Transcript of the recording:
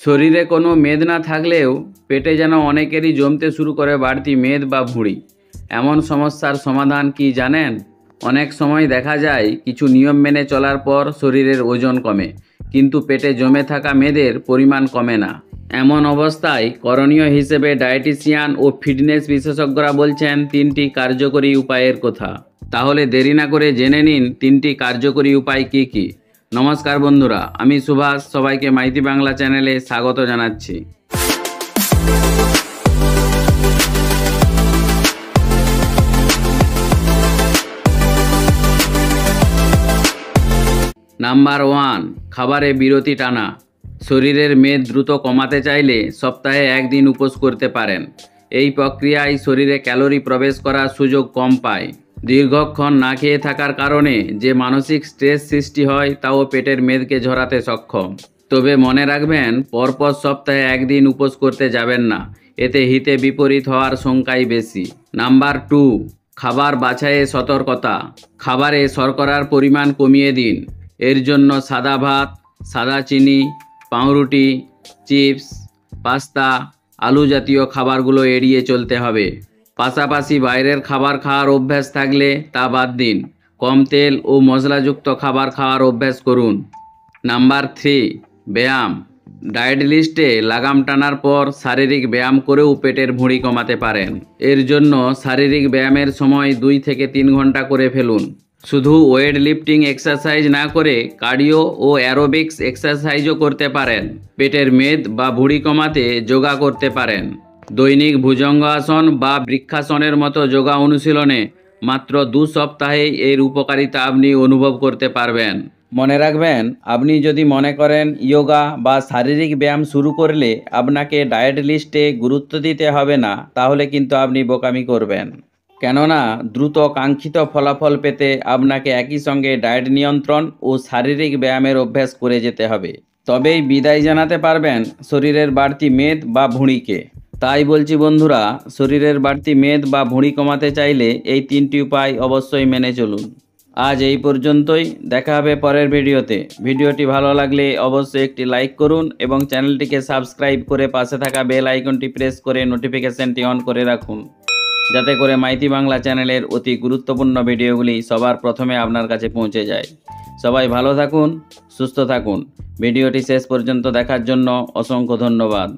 শরীরে কোনো মেদ না থাকলেও পেটে যেন অনেকেরই জমতে শুরু করে বাড়তি মেদ বা ভুঁড়ি। এমন সমস্যার সমাধান কি জানেন? অনেক সময় দেখা যায় কিছু নিয়ম মেনে চলার পর শরীরের ওজন কমে, কিন্তু পেটে জমে থাকা মেদের পরিমাণ কমে না। এমন অবস্থায় করণীয় হিসেবে ডায়েটিশিয়ান ও ফিটনেস বিশেষজ্ঞরা বলছেন 3টি কার্যকরী উপায়ের কথা। তাহলে দেরি না করে জেনে নিন 3টি কার্যকরী উপায় কি কি। নমস্কার বন্ধুরা, আমি সুভাষ, সবাইকে মাইতি বাংলা চ্যানেলে স্বাগত জানাচ্ছি। নাম্বার 1, খাবারে বিরতি টানা। শরীরের মেদ দ্রুত কমাতে চাইলে সপ্তাহে একদিন উপোস করতে পারেন। এই প্রক্রিয়ায় শরীরে ক্যালোরি প্রবেশ করার সুযোগ কম পায়। দীর্ঘক্ষণ না খেয়ে থাকার কারণে যে মানসিক স্ট্রেস সৃষ্টি হয় তাও পেটের মেদকে ঝরাতে সক্ষম। তবে মনে রাখবেন, পরপর সপ্তাহে একদিন উপোস করতে যাবেন না, এতে হিতে বিপরীত হওয়ার শঙ্কাই বেশি। নাম্বার 2, খাবার বাছাইয়ে সতর্কতা। খাবারে শর্করার পরিমাণ কমিয়ে দিন। এর জন্য সাদা ভাত, সাদা চিনি, পাউরুটি, চিপস, পাস্তা, আলু জাতীয় খাবারগুলো এড়িয়ে চলতে হবে। পাশাপাশি বাইরের খাবার খাওয়ার অভ্যাস থাকলে তা বাদ দিন। কম তেল ও মশলাযুক্ত খাবার খাওয়ার অভ্যাস করুন। নাম্বার 3, ব্যায়াম। ডায়েট লিস্টে লাগাম টানার পর শারীরিক ব্যায়াম করেও পেটের ভুঁড়ি কমাতে পারেন। এর জন্য শারীরিক ব্যায়ামের সময় 2 থেকে 3 ঘন্টা করে ফেলুন। শুধু ওয়েট লিফটিং এক্সারসাইজ না করে কার্ডিও ও অ্যারোবিক্স এক্সারসাইজও করতে পারেন। পেটের মেদ বা ভুঁড়ি কমাতে যোগা করতে পারেন। দৈনিক ভুজঙ্গ আসন বা বৃক্ষাসনের মতো যোগা অনুশীলনে মাত্র 2 সপ্তাহেই এর উপকারিতা আপনি অনুভব করতে পারবেন। মনে রাখবেন, আপনি যদি মনে করেন যোগা বা শারীরিক ব্যায়াম শুরু করলে আপনাকে ডায়েট লিস্টে গুরুত্ব দিতে হবে না, তাহলে কিন্তু আপনি বোকামি করবেন। কেননা দ্রুত কাঙ্ক্ষিত ফলাফল পেতে আপনাকে একই সঙ্গে ডায়েট নিয়ন্ত্রণ ও শারীরিক ব্যায়ামের অভ্যাস করে যেতে হবে। তবেই বিদায় জানাতে পারবেন শরীরের বাড়তি মেদ বা ভুঁড়িকে। তাই বলছি বন্ধুরা, শরীরের বাড়তি মেদ বা ভুঁড়ি কমাতে চাইলে এই 3টি উপায় অবশ্যই মেনে চলুন। আজ এই পর্যন্তই, দেখা হবে পরের ভিডিওতে। ভিডিওটি ভালো লাগলে অবশ্যই একটি লাইক করুন এবং চ্যানেলটিকে সাবস্ক্রাইব করে পাশে থাকা বেল আইকনটি প্রেস করে নোটিফিকেশনটি অন করে রাখুন, যাতে করে মাইতি বাংলা চ্যানেলের অতি গুরুত্বপূর্ণ ভিডিওগুলি সবার প্রথমে আপনার কাছে পৌঁছে যায়। সবাই ভালো থাকুন, সুস্থ থাকুন। ভিডিওটি শেষ পর্যন্ত দেখার জন্য অসংখ্য ধন্যবাদ।